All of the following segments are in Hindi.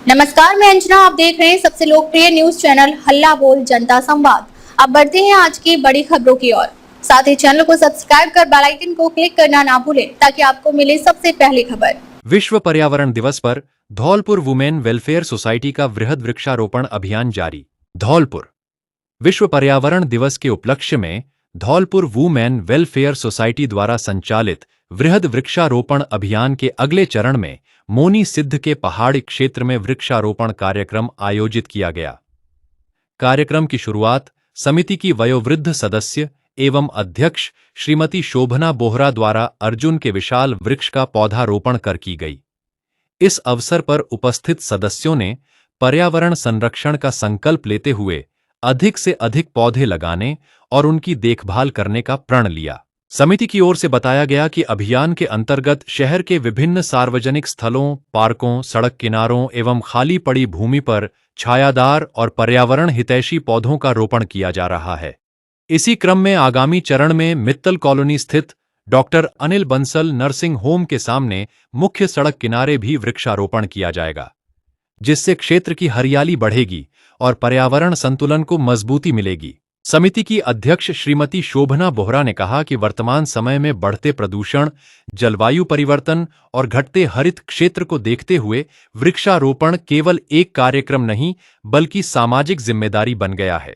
नमस्कार, मैं अंजना। आप देख रहे हैं सबसे लोकप्रिय न्यूज चैनल हल्ला बोल जनता संवाद। अब बढ़ते हैं आज की बड़ी खबरों की ओर। साथ ही चैनल को सब्सक्राइब कर बेल आइकन को क्लिक करना ना भूलें ताकि आपको मिले सबसे पहली खबर। विश्व पर्यावरण दिवस पर धौलपुर वुमेन वेलफेयर सोसाइटी का वृहद वृक्षारोपण अभियान जारी। धौलपुर विश्व पर्यावरण दिवस के उपलक्ष्य में धौलपुर वुमेन वेलफेयर सोसाइटी द्वारा संचालित वृहद वृक्षारोपण अभियान के अगले चरण में मोनी सिद्ध के पहाड़ी क्षेत्र में वृक्षारोपण कार्यक्रम आयोजित किया गया। कार्यक्रम की शुरुआत समिति की वयोवृद्ध सदस्य एवं अध्यक्ष श्रीमती शोभना बोहरा द्वारा अर्जुन के विशाल वृक्ष का पौधारोपण कर की गई। इस अवसर पर उपस्थित सदस्यों ने पर्यावरण संरक्षण का संकल्प लेते हुए अधिक से अधिक पौधे लगाने और उनकी देखभाल करने का प्रण लिया। समिति की ओर से बताया गया कि अभियान के अंतर्गत शहर के विभिन्न सार्वजनिक स्थलों, पार्कों, सड़क किनारों एवं खाली पड़ी भूमि पर छायादार और पर्यावरण हितैषी पौधों का रोपण किया जा रहा है। इसी क्रम में आगामी चरण में मित्तल कॉलोनी स्थित doctor Anil Bansal nursing home के सामने मुख्य सड़क किनारे भी वृक्षारोपण किया जाएगा, जिससे क्षेत्र की हरियाली बढ़ेगी और पर्यावरण संतुलन को मजबूती मिलेगी। समिति की अध्यक्ष श्रीमती शोभना बोहरा ने कहा कि वर्तमान समय में बढ़ते प्रदूषण, जलवायु परिवर्तन और घटते हरित क्षेत्र को देखते हुए वृक्षारोपण केवल एक कार्यक्रम नहीं बल्कि सामाजिक जिम्मेदारी बन गया है।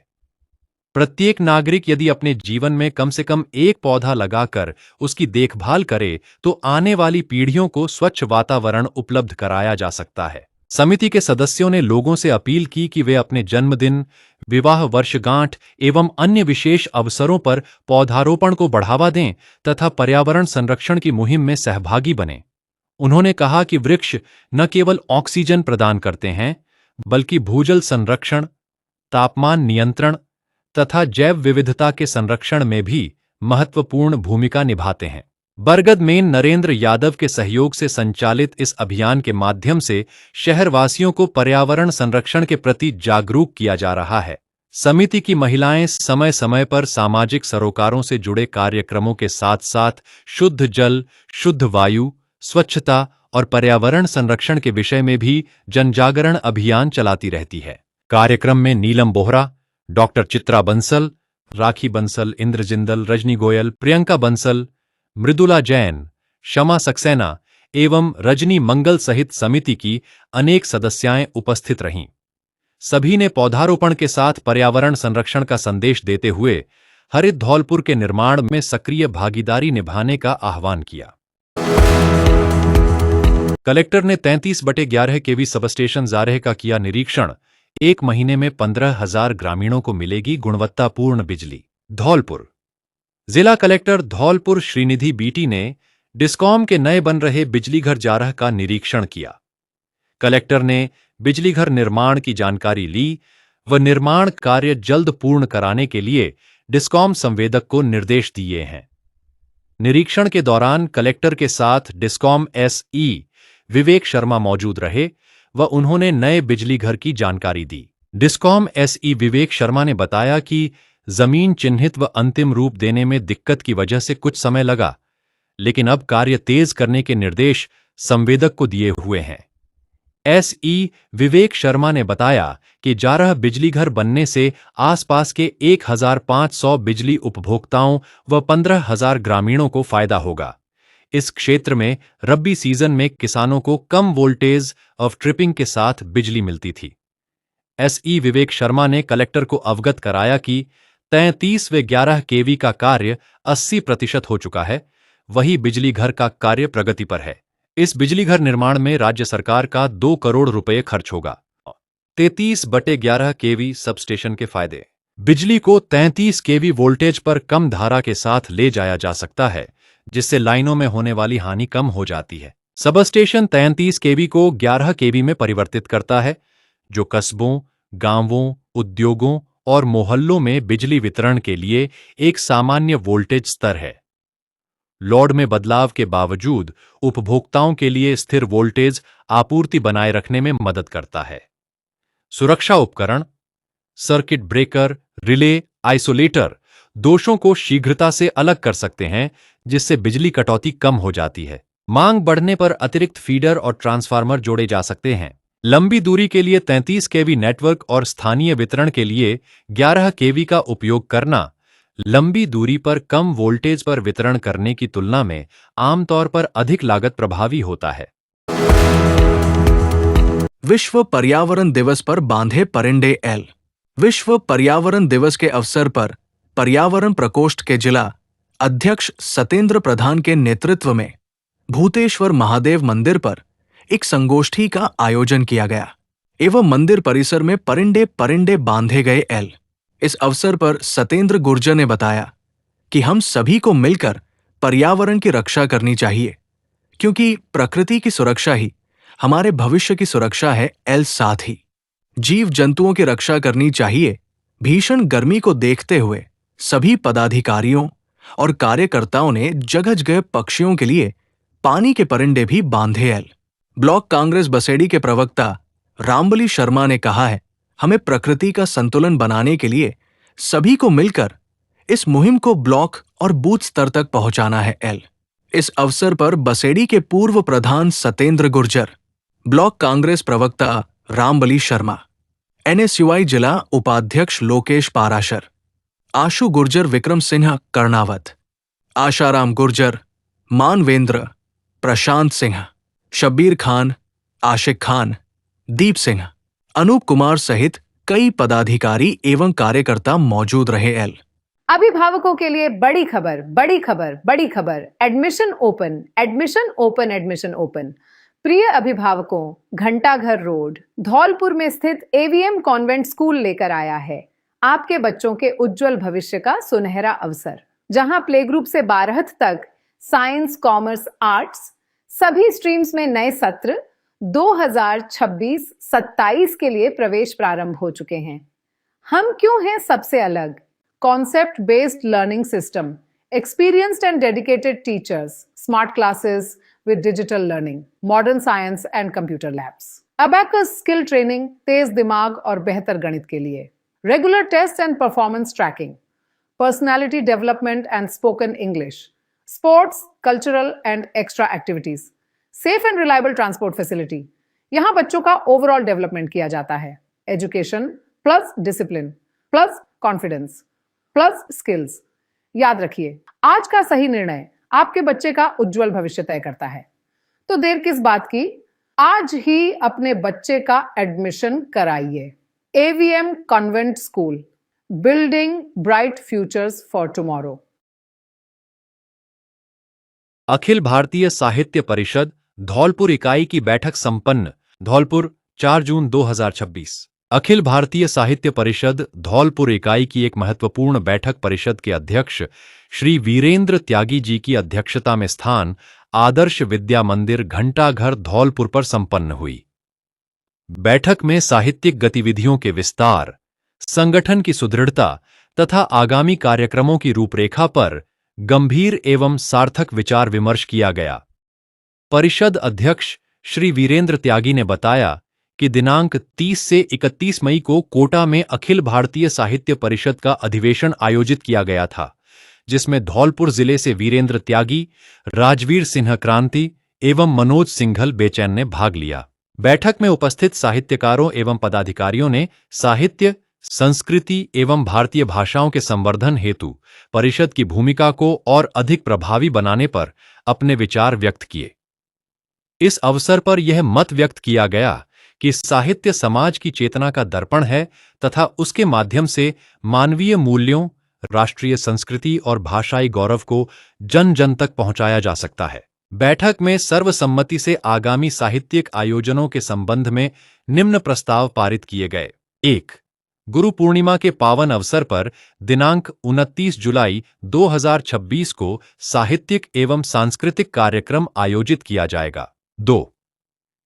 प्रत्येक नागरिक यदि अपने जीवन में कम से कम एक पौधा लगाकर उसकी देखभाल करे तो आने वाली पीढ़ियों को स्वच्छ वातावरण उपलब्ध कराया जा सकता है। समिति के सदस्यों ने लोगों से अपील की कि वे अपने जन्मदिन, विवाह वर्षगांठ एवं अन्य विशेष अवसरों पर पौधारोपण को बढ़ावा दें तथा पर्यावरण संरक्षण की मुहिम में सहभागी बनें। उन्होंने कहा कि वृक्ष न केवल ऑक्सीजन प्रदान करते हैं बल्कि भूजल संरक्षण, तापमान नियंत्रण तथा जैव विविधता के संरक्षण में भी महत्वपूर्ण भूमिका निभाते हैं। बरगद में नरेंद्र यादव के सहयोग से संचालित इस अभियान के माध्यम से शहरवासियों को पर्यावरण संरक्षण के प्रति जागरूक किया जा रहा है। समिति की महिलाएं समय समय पर सामाजिक सरोकारों से जुड़े कार्यक्रमों के साथ साथ शुद्ध जल, शुद्ध वायु, स्वच्छता और पर्यावरण संरक्षण के विषय में भी जनजागरण अभियान चलाती रहती है। कार्यक्रम में नीलम बोहरा, डॉक्टर चित्रा बंसल, राखी बंसल, इंद्र जिंदल, रजनी गोयल, प्रियंका बंसल, मृदुला जैन, शमा सक्सेना एवं रजनी मंगल सहित समिति की अनेक सदस्याएं उपस्थित रहीं। सभी ने पौधारोपण के साथ पर्यावरण संरक्षण का संदेश देते हुए हरित धौलपुर के निर्माण में सक्रिय भागीदारी निभाने का आह्वान किया। कलेक्टर ने 33/11 केवी सबस्टेशन जारेह का किया निरीक्षण। 1 महीने में 15,000 ग्रामीणों को मिलेगी गुणवत्तापूर्ण बिजली। धौलपुर जिला कलेक्टर धौलपुर श्रीनिधि बीटी ने डिस्कॉम के नए बन रहे बिजलीघर जारह का निरीक्षण किया। कलेक्टर ने बिजलीघर निर्माण की जानकारी ली व निर्माण कार्य जल्द पूर्ण कराने के लिए डिस्कॉम संवेदक को निर्देश दिए हैं। निरीक्षण के दौरान कलेक्टर के साथ डिस्कॉम एसई विवेक शर्मा मौजूद रहे व उन्होंने नए बिजलीघर की जानकारी दी। डिस्कॉम एसई विवेक शर्मा ने बताया कि जमीन चिन्हित व अंतिम रूप देने में दिक्कत की वजह से कुछ समय लगा, लेकिन अब कार्य तेज करने के निर्देश संवेदक को दिए हुए हैं। एसई विवेक शर्मा ने बताया कि जारह बिजलीघर बनने से आसपास के 1,500 बिजली उपभोक्ताओं व 15,000 ग्रामीणों को फायदा होगा। इस क्षेत्र में रब्बी सीजन में किसानों को कम वोल्टेज ऑफ ट्रिपिंग के साथ बिजली मिलती थी। एसई विवेक शर्मा ने कलेक्टर को अवगत कराया कि 33/11 केवी का कार्य 80% हो चुका है, वही बिजलीघर का कार्य प्रगति पर है। इस बिजलीघर निर्माण में राज्य सरकार का 2 करोड़ रुपए खर्च होगा। 33/11 केवी सबस्टेशन के फायदे। बिजली को 33 केवी वोल्टेज पर कम धारा के साथ ले जाया जा सकता है, जिससे लाइनों में होने वाली हानि कम हो जाती है। सबस्टेशन 33 केवी को 11 केवी में परिवर्तित करता है, जो कस्बों, गांवों, उद्योगों और मोहल्लों में बिजली वितरण के लिए एक सामान्य वोल्टेज स्तर है। लोड में बदलाव के बावजूद उपभोक्ताओं के लिए स्थिर वोल्टेज आपूर्ति बनाए रखने में मदद करता है। सुरक्षा उपकरण, सर्किट ब्रेकर, रिले, आइसोलेटर दोषों को शीघ्रता से अलग कर सकते हैं, जिससे बिजली कटौती कम हो जाती है। मांग बढ़ने पर अतिरिक्त फीडर और ट्रांसफार्मर जोड़े जा सकते हैं। लंबी दूरी के लिए 33 केवी नेटवर्क और स्थानीय वितरण के लिए 11 केवी का उपयोग करना लंबी दूरी पर कम वोल्टेज पर वितरण करने की तुलना में आमतौर पर अधिक लागत प्रभावी होता है। विश्व पर्यावरण दिवस पर बांधे परिंदे एल। विश्व पर्यावरण दिवस के अवसर पर पर्यावरण प्रकोष्ठ के जिला अध्यक्ष सतेंद्र प्रधान के नेतृत्व में भूतेश्वर महादेव मंदिर पर एक संगोष्ठी का आयोजन किया गया एवं मंदिर परिसर में परिंदे बांधे गए एल। इस अवसर पर सतेंद्र गुर्जर ने बताया कि हम सभी को मिलकर पर्यावरण की रक्षा करनी चाहिए, क्योंकि प्रकृति की सुरक्षा ही हमारे भविष्य की सुरक्षा है। एल साथ ही जीव जंतुओं की रक्षा करनी चाहिए। भीषण गर्मी को देखते हुए सभी पदाधिकारियों और कार्यकर्ताओं ने जगह जगह पक्षियों के लिए पानी के परिंदे भी बांधे। एल ब्लॉक कांग्रेस बसेड़ी के प्रवक्ता रामबली शर्मा ने कहा है, हमें प्रकृति का संतुलन बनाने के लिए सभी को मिलकर इस मुहिम को ब्लॉक और बूथ स्तर तक पहुंचाना है। एल इस अवसर पर बसेड़ी के पूर्व प्रधान सतेंद्र गुर्जर, ब्लॉक कांग्रेस प्रवक्ता रामबली शर्मा, NSUI जिला उपाध्यक्ष लोकेश पाराशर, आशु गुर्जर, विक्रम सिन्हा कर्णावत, आशाराम गुर्जर, मानवेंद्र, प्रशांत सिंह, शब्बीर खान, आशिक खान, दीप सिंह, अनूप कुमार सहित कई पदाधिकारी एवं कार्यकर्ता मौजूद रहे। एल अभिभावकों के लिए बड़ी खबर, बड़ी खबर, बड़ी खबर। Admission open, admission open, admission open. प्रिय अभिभावकों, घंटाघर रोड धौलपुर में स्थित AVM कॉन्वेंट स्कूल लेकर आया है आपके बच्चों के उज्जवल भविष्य का सुनहरा अवसर, जहां प्ले ग्रुप से 12th तक साइंस, कॉमर्स, आर्ट्स सभी स्ट्रीम्स में नए सत्र 2026-27 के लिए प्रवेश प्रारंभ हो चुके हैं। हम क्यों हैं सबसे अलग? Concept based learning system, experienced and dedicated teachers, smart classes with digital learning, modern science and computer labs, abacus skill training, तेज दिमाग और बेहतर गणित के लिए, regular tests and performance tracking, personality development and spoken English, sports, cultural and extra activities, safe and reliable transport facility। यहाँ बच्चों का ओवरऑल डेवलपमेंट किया जाता है। Education plus discipline plus confidence plus skills. याद रखिए, आज का सही निर्णय आपके बच्चे का उज्जवल भविष्य तय करता है। तो देर किस बात की, आज ही अपने बच्चे का एडमिशन कराइए। AVM convent school, building bright futures for tomorrow. Akhil Bharatiya Sahitya परिषद धौलपुर इकाई की बैठक संपन्न। धौलपुर 4 जून 2026। अखिल भारतीय साहित्य परिषद धौलपुर इकाई की एक महत्वपूर्ण बैठक परिषद के अध्यक्ष श्री वीरेंद्र त्यागी जी की अध्यक्षता में स्थान आदर्श विद्या मंदिर घंटाघर धौलपुर पर संपन्न हुई। बैठक में साहित्यिक गतिविधियों के विस्तार, संगठन की सुदृढ़ता तथा आगामी कार्यक्रमों की रूपरेखा पर गंभीर एवं सार्थक विचार विमर्श किया गया। परिषद अध्यक्ष श्री वीरेंद्र त्यागी ने बताया कि दिनांक 30 से 31 मई को कोटा में अखिल भारतीय साहित्य परिषद का अधिवेशन आयोजित किया गया था, जिसमें धौलपुर जिले से वीरेंद्र त्यागी, राजवीर सिन्हा क्रांति एवं मनोज सिंघल बेचैन ने भाग लिया। बैठक में उपस्थित साहित्यकारों एवं पदाधिकारियों ने साहित्य, संस्कृति एवं भारतीय भाषाओं के संवर्धन हेतु परिषद की भूमिका को और अधिक प्रभावी बनाने पर अपने विचार व्यक्त किए। इस अवसर पर यह मत व्यक्त किया गया कि साहित्य समाज की चेतना का दर्पण है तथा उसके माध्यम से मानवीय मूल्यों, राष्ट्रीय संस्कृति और भाषाई गौरव को जन जन तक पहुंचाया जा सकता है। बैठक में सर्वसम्मति से आगामी साहित्यिक आयोजनों के संबंध में निम्न प्रस्ताव पारित किए गए। 1. गुरु पूर्णिमा के पावन अवसर पर दिनांक 29 जुलाई 2026 को साहित्यिक एवं सांस्कृतिक कार्यक्रम आयोजित किया जाएगा। 2.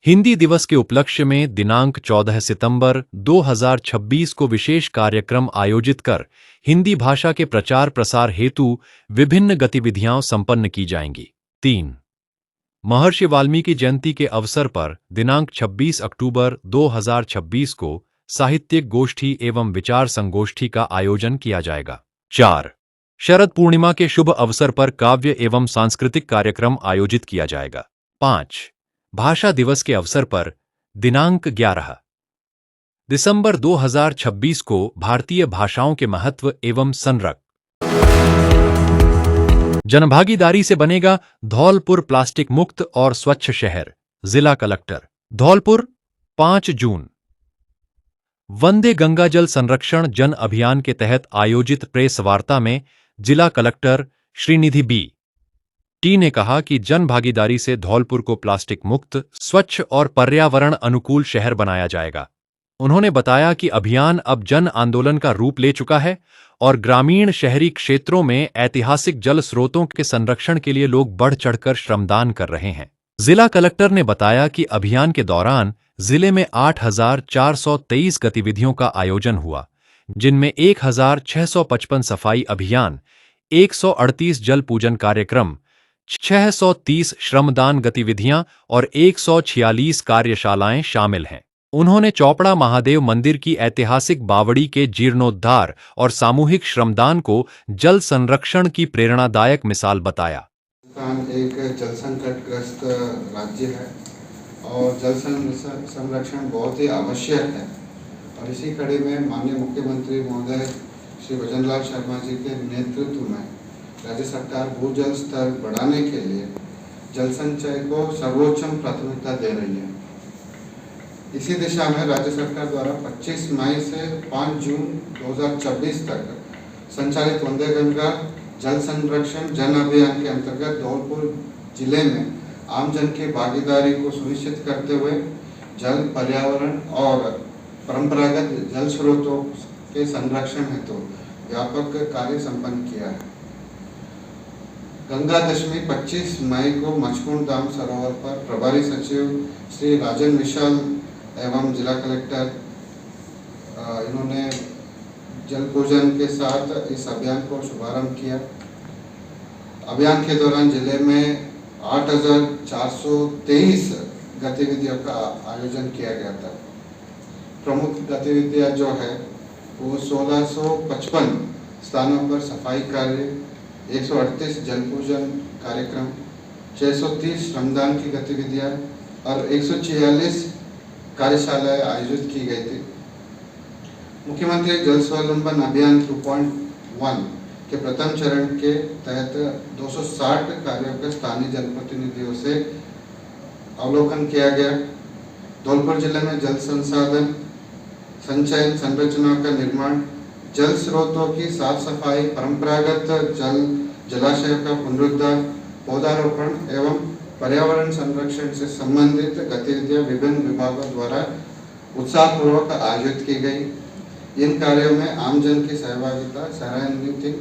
हिंदी दिवस के उपलक्ष्य में दिनांक 14 सितंबर 2026 को विशेष कार्यक्रम आयोजित कर हिंदी भाषा के प्रचार प्रसार हेतु विभिन्न गतिविधियां संपन्न की जाएंगी। 3. महर्षि वाल्मीकि जयंती के अवसर पर दिनांक 26 अक्टूबर 2026 को साहित्यिक गोष्ठी एवं विचार संगोष्ठी का आयोजन किया जाएगा। 4. शरद पूर्णिमा के शुभ अवसर पर काव्य एवं सांस्कृतिक कार्यक्रम आयोजित किया जाएगा। 5. भाषा दिवस के अवसर पर दिनांक 11 दिसंबर 2026 को भारतीय भाषाओं के महत्व एवं संरक्षण। जनभागीदारी से बनेगा धौलपुर प्लास्टिक मुक्त और स्वच्छ शहर। जिला कलेक्टर धौलपुर 5 जून। वंदे गंगा जल संरक्षण जन अभियान के तहत आयोजित प्रेस वार्ता में जिला कलेक्टर श्रीनिधि बी टी ने कहा कि जन भागीदारी से धौलपुर को प्लास्टिक मुक्त, स्वच्छ और पर्यावरण अनुकूल शहर बनाया जाएगा। उन्होंने बताया कि अभियान अब जन आंदोलन का रूप ले चुका है और ग्रामीण शहरी क्षेत्रों में ऐतिहासिक जल स्रोतों के संरक्षण के लिए लोग बढ़ चढ़कर श्रमदान कर रहे हैं। जिला कलेक्टर ने बताया कि अभियान के दौरान जिले में 8,423 गतिविधियों का आयोजन हुआ, जिनमें 1,655 सफाई अभियान, 138 जल पूजन कार्यक्रम, 630 श्रमदान गतिविधियां और 146 कार्यशालाएं शामिल हैं। उन्होंने चौपड़ा महादेव मंदिर की ऐतिहासिक बावड़ी के जीर्णोद्धार और सामूहिक श्रमदान को जल संरक्षण की प्रेरणादायक मिसाल बताया। राजस्थान एक जल संकटग्रस्त राज्य है और जल संरक्षण बहुत ही आवश्यक है और इसी कड़ी में माननीय मुख्यमंत्री महोदय श्री भजनलाल शर्मा जी के नेतृत्व में राज्य सरकार भूजल स्तर बढ़ाने के लिए जल संचय को सर्वोच्च प्राथमिकता दे रही है। इसी दिशा में राज्य सरकार द्वारा 25 मई से 5 जून 2026 तक संचालित वंदे गंगा जल संरक्षण जन अभियान के अंतर्गत धौलपुर जिले में आमजन की भागीदारी को सुनिश्चित करते हुए जल, पर्यावरण और परंपरागत जल स्रोतों के संरक्षण हेतु व्यापक कार्य संपन्न किया है। गंगा दशमी 25 मई को मचकुंड धाम सरोवर पर प्रभारी सचिव श्री राजन विशाल एवं जिला कलेक्टर इन्होंने जल पूजन के साथ इस अभियान को शुभारंभ किया। अभियान के दौरान जिले में 8,423 गतिविधियों का आयोजन किया गया था। प्रमुख गतिविधियां जो है वो 1,655 स्थानों पर सफाई कार्य, 138 जल पूजन कार्यक्रम, 630 श्रमदान की गतिविधियां और 146 कार्यशालाएं आयोजित की गई थी। मुख्यमंत्री जल स्वावलंबन अभियान 2.1 के प्रथम चरण के तहत 260 कार्यों का स्थानीय जनप्रतिनिधियों से अवलोकन किया गया। धौलपुर जिले में जल संसाधन संचयन संरचना का निर्माण, जल स्रोतों की साफ सफाई, परंपरागत जलाशय का पुनरुद्धार, पौधारोपण एवं पर्यावरण संरक्षण से संबंधित गतिविधियां विभिन्न विभागों द्वारा उत्साहपूर्वक आयोजित की गई। इन कार्यों में आमजन की सहभागिता सराहनीय थी।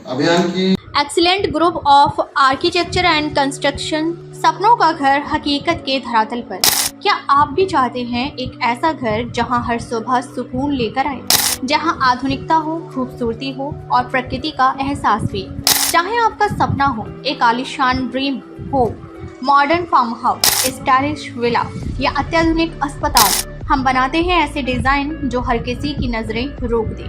अभियान की excellent group of architecture and construction, सपनों का घर हकीकत के धरातल पर। क्या आप भी चाहते हैं एक ऐसा घर जहां हर सुबह सुकून लेकर आए, जहां आधुनिकता हो, खूबसूरती हो और प्रकृति का एहसास भी। चाहे आपका सपना हो एक आलीशान ड्रीम हो, modern farm house, stylish villa या अत्याधुनिक अस्पताल, हम बनाते हैं ऐसे डिजाइन जो हर किसी की नजरें रोक दे।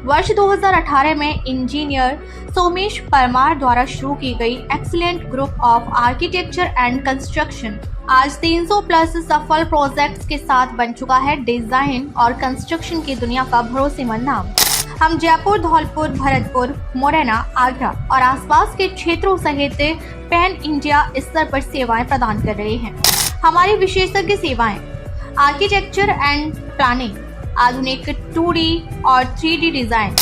वर्ष 2018 में इंजीनियर सोमेश परमार द्वारा शुरू की गई excellent group of architecture and construction आज 300 प्लस सफल प्रोजेक्ट्स के साथ बन चुका है डिजाइन और कंस्ट्रक्शन की दुनिया का भरोसेमंद नाम। हम जयपुर, धौलपुर, भरतपुर, मुरैना, आगरा और आसपास के क्षेत्रों सहित पैन इंडिया स्तर पर सेवाएं प्रदान कर रहे हैं। हमारी विशेषज्ञ सेवाएं आर्किटेक्चर एंड प्लानिंग, आधुनिक 2D और 3D डिजाइन,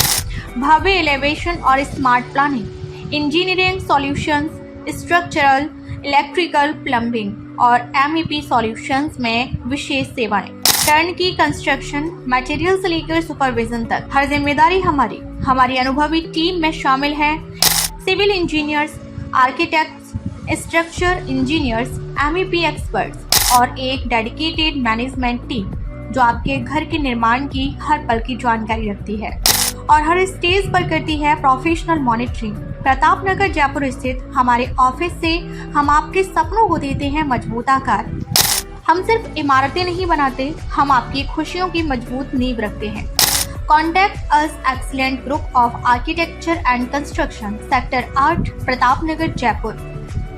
भव्य एलिवेशन और smart planning, engineering solutions, structural, electrical, plumbing और MEP सॉल्यूशंस में विशेष सेवाएं, टर्न की कंस्ट्रक्शन, मटेरियल से लेकर सुपरविजन तक हर जिम्मेदारी हमारी अनुभवी टीम में शामिल है। Civil engineers, architects, structure engineers, MEP experts और एक डेडिकेटेड मैनेजमेंट टीम जो आपके घर के निर्माण की हर पल की जानकारी रखती है और हर स्टेज पर करती है प्रोफेशनल मॉनिटरिंग। प्रताप नगर जयपुर स्थित हमारे ऑफिस से हम आपके सपनों को देते हैं मजबूत आकार। हम सिर्फ इमारतें नहीं बनाते, हम आपकी खुशियों की मजबूत नींव रखते हैं। Contact us excellent group of architecture and construction, sector 8, Pratap Nagar, Jaipur.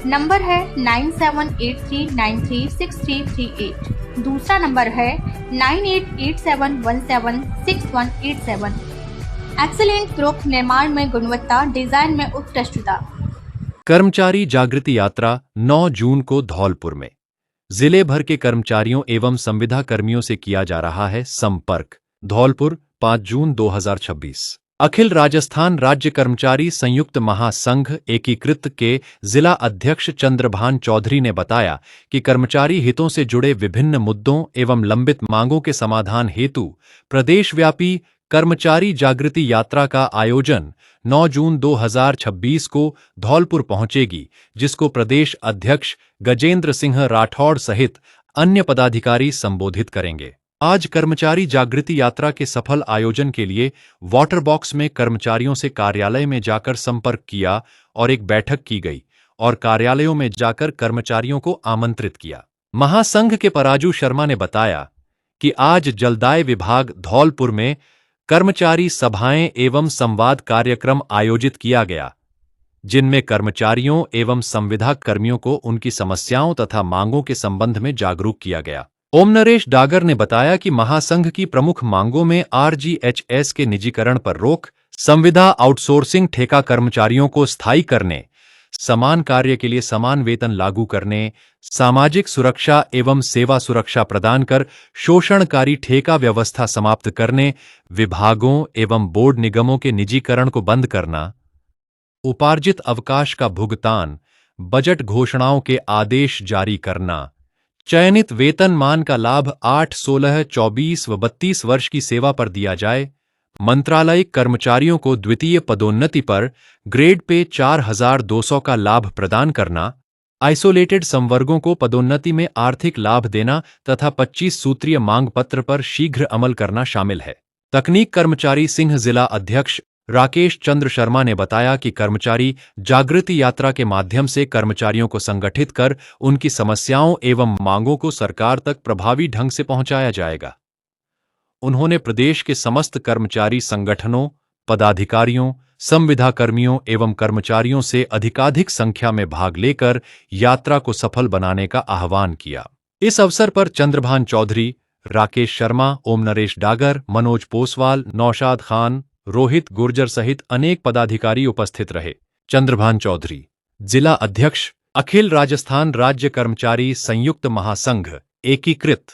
Number है 9783936338। दूसरा नंबर है 9887176187। एक्सीलेंट ग्रुप निर्माण में गुणवत्ता, डिजाइन में उत्कृष्टता। कर्मचारी जागृति यात्रा 9 जून को धौलपुर में जिले भर के कर्मचारियों एवं संविदा कर्मियों से किया जा रहा है संपर्क। धौलपुर 5 जून 2026। अखिल राजस्थान राज्य कर्मचारी संयुक्त महासंघ एकीकृत के जिला अध्यक्ष चंद्रभान चौधरी ने बताया कि कर्मचारी हितों से जुड़े विभिन्न मुद्दों एवं लंबित मांगों के समाधान हेतु प्रदेशव्यापी कर्मचारी जागृति यात्रा का आयोजन 9 जून 2026 को धौलपुर पहुंचेगी, जिसको प्रदेश अध्यक्ष गजेंद्र सिंह राठौड़ सहित अन्य पदाधिकारी संबोधित करेंगे। आज कर्मचारी जागृति यात्रा के सफल आयोजन के लिए वाटर बॉक्स में कर्मचारियों से कार्यालय में जाकर संपर्क किया और एक बैठक की गई और कार्यालयों में जाकर कर्मचारियों को आमंत्रित किया। महासंघ के पराजू शर्मा ने बताया कि आज जलदाय विभाग धौलपुर में कर्मचारी सभाएं एवं संवाद कार्यक्रम आयोजित किया गया, जिनमें कर्मचारियों एवं संविदा कर्मियों को उनकी समस्याओं तथा मांगों के संबंध में जागरूक किया गया। ओम नरेश डागर ने बताया कि महासंघ की प्रमुख मांगों में RGHS के निजीकरण पर रोक, संविदा आउटसोर्सिंग, ठेका कर्मचारियों को स्थायी करने, समान कार्य के लिए समान वेतन लागू करने, सामाजिक सुरक्षा एवं सेवा सुरक्षा प्रदान कर शोषणकारी ठेका व्यवस्था समाप्त करने, विभागों एवं बोर्ड निगमों के निजीकरण को बंद करना, उपार्जित अवकाश का भुगतान, बजट घोषणाओं के आदेश जारी करना, चयनित वेतनमान का लाभ 8, 16, 24 व 32 वर्ष की सेवा पर दिया जाए, मंत्रालयिक कर्मचारियों को द्वितीय पदोन्नति पर ग्रेड पे 4200 का लाभ प्रदान करना, आइसोलेटेड संवर्गों को पदोन्नति में आर्थिक लाभ देना तथा 25 सूत्रीय मांग पत्र पर शीघ्र अमल करना शामिल है। तकनीक कर्मचारी सिंह जिला अध्यक्ष राकेश चंद्र शर्मा ने बताया कि कर्मचारी जागृति यात्रा के माध्यम से कर्मचारियों को संगठित कर उनकी समस्याओं एवं मांगों को सरकार तक प्रभावी ढंग से पहुंचाया जाएगा। उन्होंने प्रदेश के समस्त कर्मचारी संगठनों, पदाधिकारियों, संविदा कर्मियों एवं कर्मचारियों से अधिकाधिक संख्या में भाग लेकर यात्रा को सफल बनाने का आह्वान किया। इस अवसर पर चंद्रभान चौधरी, राकेश शर्मा, ओम नरेश डागर, मनोज पोसवाल, नौशाद खान, रोहित गुर्जर सहित अनेक पदाधिकारी उपस्थित रहे। चंद्रभान चौधरी, जिला अध्यक्ष, अखिल राजस्थान राज्य कर्मचारी संयुक्त महासंघ एकीकृत।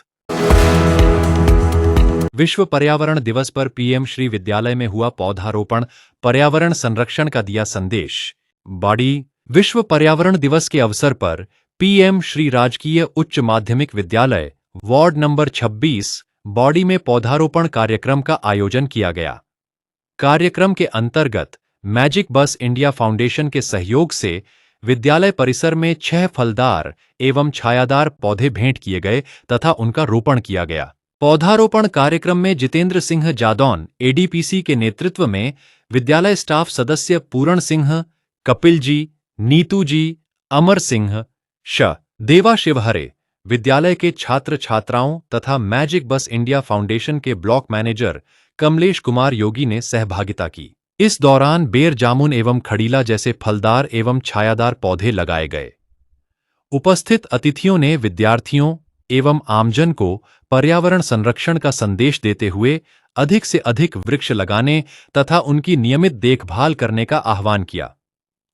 विश्व पर्यावरण दिवस पर पीएम श्री विद्यालय में हुआ पौधारोपण, पर्यावरण संरक्षण का दिया संदेश। बाड़ी। विश्व पर्यावरण दिवस के अवसर पर पीएम श्री राजकीय उच्च माध्यमिक विद्यालय वार्ड नंबर 26 बॉडी में पौधारोपण कार्यक्रम का आयोजन किया गया। कार्यक्रम के अंतर्गत मैजिक बस इंडिया फाउंडेशन के सहयोग से विद्यालय परिसर में 6 फलदार एवं छायादार पौधे भेंट किए गए तथा उनका रोपण किया गया। पौधारोपण कार्यक्रम में जितेंद्र सिंह जादौन एडीपीसी के नेतृत्व में विद्यालय स्टाफ सदस्य पूरण सिंह, कपिल जी, नीतू जी, अमर सिंह, देवा शिवहरे, विद्यालय के छात्र छात्राओं तथा मैजिक बस इंडिया फाउंडेशन के ब्लॉक मैनेजर कमलेश कुमार योगी ने सहभागिता की। इस दौरान बेर जामुन एवं खड़ीला जैसे फलदार एवं छायादार पौधे लगाए गए। उपस्थित अतिथियों ने विद्यार्थियों एवं आमजन को पर्यावरण संरक्षण का संदेश देते हुए अधिक से अधिक वृक्ष लगाने तथा उनकी नियमित देखभाल करने का आह्वान किया।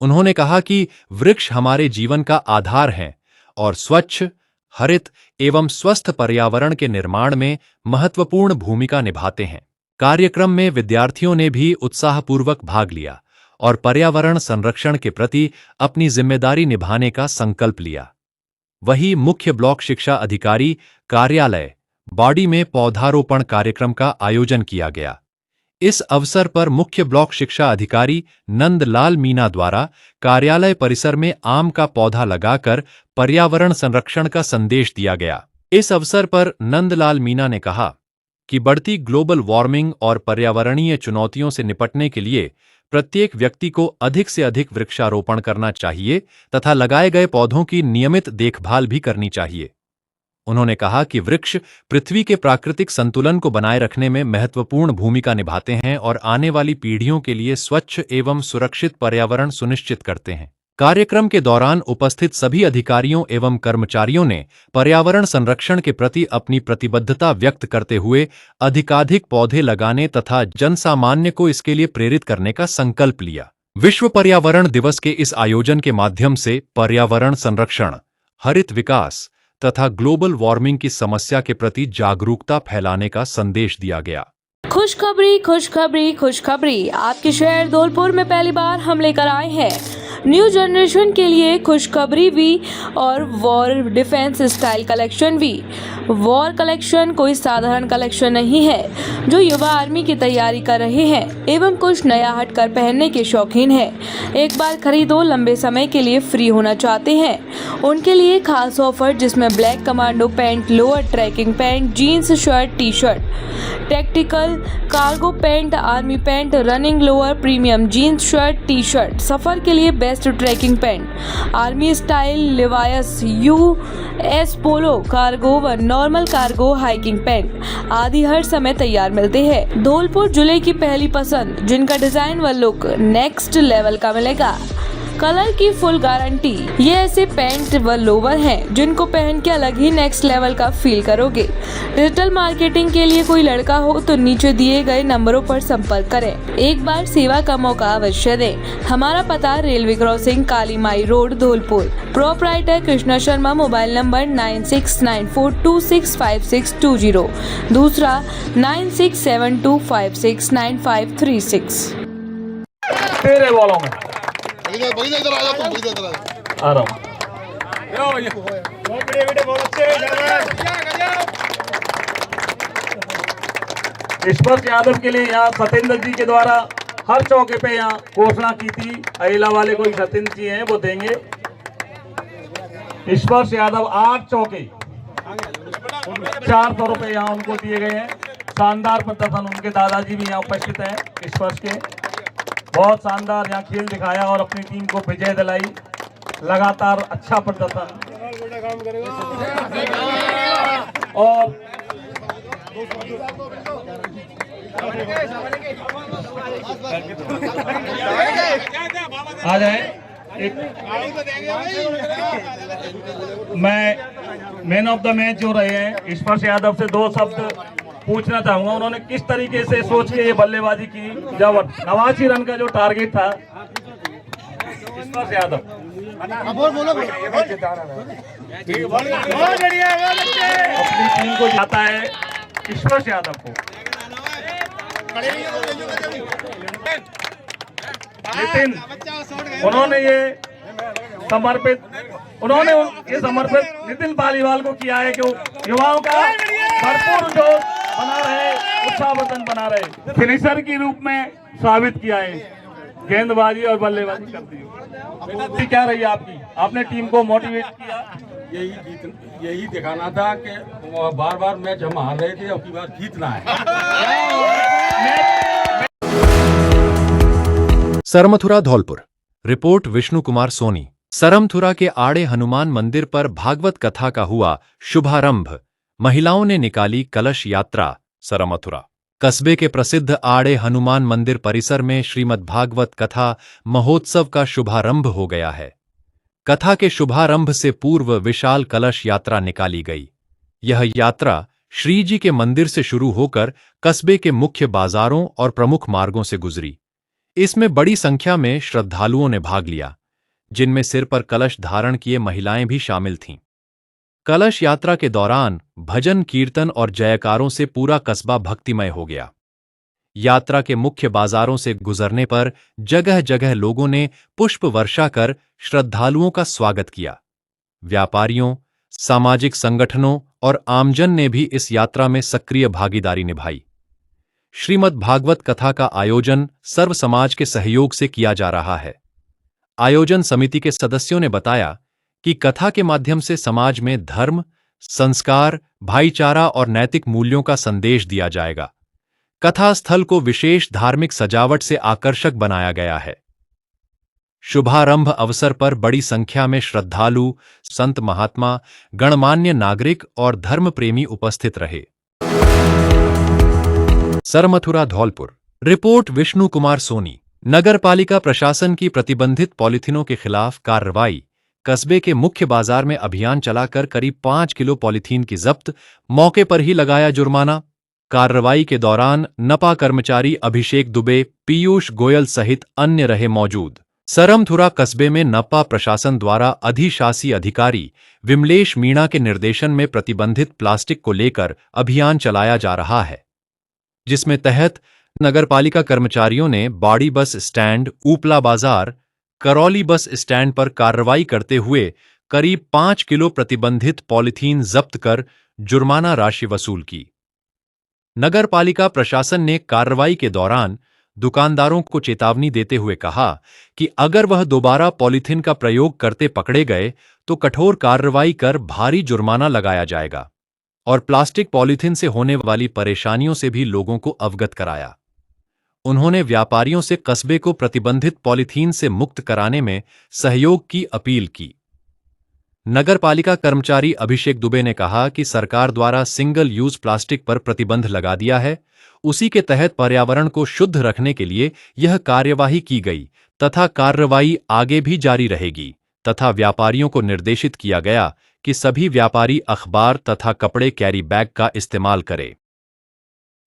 उन्होंने कहा कि वृक्ष हमारे जीवन का आधार हैं और स्वच्छ, हरित एवं स्वस्थ पर्यावरण के निर्माण में महत्वपूर्ण भूमिका निभाते हैं। कार्यक्रम में विद्यार्थियों ने भी उत्साहपूर्वक भाग लिया और पर्यावरण संरक्षण के प्रति अपनी जिम्मेदारी निभाने का संकल्प लिया। वहीं मुख्य ब्लॉक शिक्षा अधिकारी कार्यालय बॉडी में पौधारोपण कार्यक्रम का आयोजन किया गया। इस अवसर पर मुख्य ब्लॉक शिक्षा अधिकारी नंदलाल मीना द्वारा कार्यालय परिसर में आम का पौधा लगाकर पर्यावरण संरक्षण का संदेश दिया गया। इस अवसर पर नंदलाल मीना ने कहा कि बढ़ती ग्लोबल वार्मिंग और पर्यावरणीय चुनौतियों से निपटने के लिए प्रत्येक व्यक्ति को अधिक से अधिक वृक्षारोपण करना चाहिए तथा लगाए गए पौधों की नियमित देखभाल भी करनी चाहिए। उन्होंने कहा कि वृक्ष पृथ्वी के प्राकृतिक संतुलन को बनाए रखने में महत्वपूर्ण भूमिका निभाते हैं और आने वाली पीढ़ियों के लिए स्वच्छ एवं सुरक्षित पर्यावरण सुनिश्चित करते हैं। कार्यक्रम के दौरान उपस्थित सभी अधिकारियों एवं कर्मचारियों ने पर्यावरण संरक्षण के प्रति अपनी प्रतिबद्धता व्यक्त करते हुए अधिकाधिक पौधे लगाने तथा जनसामान्य को इसके लिए प्रेरित करने का संकल्प लिया। विश्व पर्यावरण दिवस के इस आयोजन के माध्यम से पर्यावरण संरक्षण, हरित विकास तथा ग्लोबल वार्मिंग की समस्या के प्रति जागरूकता फैलाने का संदेश दिया गया। खुशखबरी खुशखबरी खुशखबरी, आपके शहर धौलपुर में पहली बार हम लेकर आए हैं न्यू जनरेशन के लिए खुशखबरी भी और वॉर डिफेंस स्टाइल कलेक्शन भी। वॉर कलेक्शन कोई साधारण कलेक्शन नहीं है। जो युवा आर्मी की तैयारी कर रहे हैं एवं कुछ नया हटकर पहनने के शौकीन हैं, एक बार खरीदो लंबे समय के लिए फ्री होना चाहते हैं, उनके लिए खास ऑफर जिसमें black commando pant, lower tracking pant, jeans shirt, T shirt, tactical cargo pant, army pant, running lower, premium jeans shirt, T shirt, सफर के लिए best tracking pant, army style Levi's, US polo, cargo व नॉर्मल कार्गो हाइकिंग पैंट आदि हर समय तैयार मिलते हैं। धौलपुर जिले की पहली पसंद, जिनका डिजाइन व लुक नेक्स्ट लेवल का मिलेगा। कलर की फुल गारंटी। ये ऐसे पैंट व लोवर हैं जिनको पहन के अलग ही नेक्स्ट लेवल का फील करोगे। डिजिटल मार्केटिंग के लिए कोई लड़का हो तो नीचे दिए गए नंबरों पर संपर्क करें। एक बार सेवा का मौका अवश्य दें। हमारा पता railway crossing, Kali Mai road, Dholpur. Proprietor Krishna Sharma. Mobile number 9694265620, दूसरा 9672569536। तेरे वालों में इधर आ जाओ, तुम इधर आ जाओ। आ रहा हूँ। ईश्वर यादव के लिए यहाँ सत्येंद्र जी के द्वारा हर चौके पे यहाँ घोषणा की थी। अहिला वाले कोई सत्येंद्र जी हैं वो देंगे। ईश्वर यादव 8 चौके 400 रुपए यहाँ उनको दिए गए हैं। शानदार प्रदर्शन, उनके दादाजी भी यहाँ उपस्थित हैं। ईश्वर के बहुत शानदार यहाँ खेल दिखाया और अपनी टीम को विजय दिलाई। लगातार अच्छा प्रदर्शन और आ जाए। एक मैं मैन ऑफ द मैच जो रहे हैं ईश्वर यादव से 2 शब्द पूछना चाहूंगा। उन्होंने किस तरीके से सोच के ये बल्लेबाजी की, जब 89 रन का जो टारगेट था। ईश्वर यादव अपनी टीम को जाता है ईश्वर यादव को। नितिन, उन्होंने ये समर्पित नितिन पालीवाल को किया है कि युवाओं का भरपूर जो बना रहे, उत्साहवर्धन बना रहे, फिनिशर के रूप में साबित किया है। गेंदबाजी और बल्लेबाजी करती है। क्या रही आपकी? आपने टीम को मोटिवेट किया। यही दिखाना था कि बार बार मैच हम हार रहे थे, अब की बार जीतना है। सरमथुरा धौलपुर। रिपोर्ट विष्णु कुमार सोनी। सरमथुरा के आड़े हनुमान मंदिर पर भागवत कथा का हुआ शुभारंभ। महिलाओं ने निकाली कलश यात्रा। सरमथुरा कस्बे के प्रसिद्ध आड़े हनुमान मंदिर परिसर में श्रीमद् भागवत कथा महोत्सव का शुभारंभ हो गया है। कथा के शुभारंभ से पूर्व विशाल कलश यात्रा निकाली गई। यह यात्रा श्री जी के मंदिर से शुरू होकर कस्बे के मुख्य बाजारों और प्रमुख मार्गों से गुजरी। इसमें बड़ी संख्या में श्रद्धालुओं ने भाग लिया, जिनमें सिर पर कलश धारण किए महिलाएं भी शामिल थीं। कलश यात्रा के दौरान भजन, कीर्तन और जयकारों से पूरा कस्बा भक्तिमय हो गया। यात्रा के मुख्य बाजारों से गुजरने पर जगह जगह लोगों ने पुष्प वर्षा कर श्रद्धालुओं का स्वागत किया। व्यापारियों, सामाजिक संगठनों और आमजन ने भी इस यात्रा में सक्रिय भागीदारी निभाई। श्रीमद् भागवत कथा का आयोजन सर्व समाज के सहयोग से किया जा रहा है। आयोजन समिति के सदस्यों ने बताया कि कथा के माध्यम से समाज में धर्म, संस्कार, भाईचारा और नैतिक मूल्यों का संदेश दिया जाएगा। कथा स्थल को विशेष धार्मिक सजावट से आकर्षक बनाया गया है। शुभारंभ अवसर पर बड़ी संख्या में श्रद्धालु, संत महात्मा, गणमान्य नागरिक और धर्म प्रेमी उपस्थित रहे। सरमथुरा धौलपुर। रिपोर्ट विष्णु कुमार सोनी। नगरपालिका प्रशासन की प्रतिबंधित पॉलीथीनों के खिलाफ कार्रवाई। कस्बे के मुख्य बाजार में अभियान चलाकर करीब 5 किलो पॉलीथीन की जब्त, मौके पर ही लगाया जुर्माना। कार्रवाई के दौरान नपा कर्मचारी अभिषेक दुबे, पीयूष गोयल सहित अन्य रहे मौजूद। सरमथुरा कस्बे में नपा प्रशासन द्वारा अधिशासी अधिकारी विमलेश मीणा के निर्देशन में प्रतिबंधित प्लास्टिक को लेकर अभियान चलाया जा रहा है, जिसमें तहत नगरपालिका कर्मचारियों ने बाड़ी बस स्टैंड, ऊपला बाजार, करौली बस स्टैंड पर कार्रवाई करते हुए करीब 5 किलो प्रतिबंधित पॉलीथीन जब्त कर जुर्माना राशि वसूल की। नगरपालिका प्रशासन ने कार्रवाई के दौरान दुकानदारों को चेतावनी देते हुए कहा कि अगर वह दोबारा पॉलीथीन का प्रयोग करते पकड़े गए तो कठोर कार्रवाई कर भारी जुर्माना लगाया जाएगा, और प्लास्टिक पॉलीथीन से होने वाली परेशानियों से भी लोगों को अवगत कराया। उन्होंने व्यापारियों से कस्बे को प्रतिबंधित पॉलीथीन से मुक्त कराने में सहयोग की अपील की। नगरपालिका कर्मचारी अभिषेक दुबे ने कहा कि सरकार द्वारा सिंगल यूज प्लास्टिक पर प्रतिबंध लगा दिया है, उसी के तहत पर्यावरण को शुद्ध रखने के लिए यह कार्यवाही की गई तथा कार्रवाई आगे भी जारी रहेगी, तथा व्यापारियों को निर्देशित किया गया कि सभी व्यापारी अखबार तथा कपड़े कैरी बैग का इस्तेमाल करें।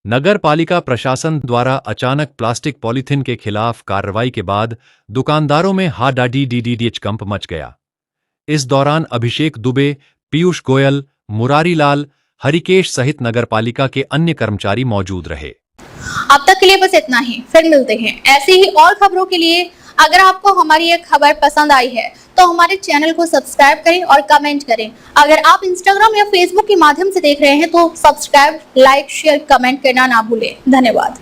नगरपालिका प्रशासन द्वारा अचानक प्लास्टिक पॉलीथीन के खिलाफ कार्रवाई के बाद दुकानदारों में हाडाडीडीडीएच कंप मच गया। इस दौरान अभिषेक दुबे, पीयूष गोयल, मुरारी लाल, हरिकेश सहित नगरपालिका के अन्य कर्मचारी मौजूद रहे। अब तक के लिए बस इतना ही, फिर मिलते हैं ऐसी ही और खबरों के लिए। अगर आपको हमारी ये खबर पसंद आई है तो हमारे चैनल को सब्सक्राइब करें और कमेंट करें। अगर आप इंस्टाग्राम या फेसबुक के माध्यम से देख रहे हैं तो सब्सक्राइब, लाइक, शेयर, कमेंट करना ना भूलें। धन्यवाद।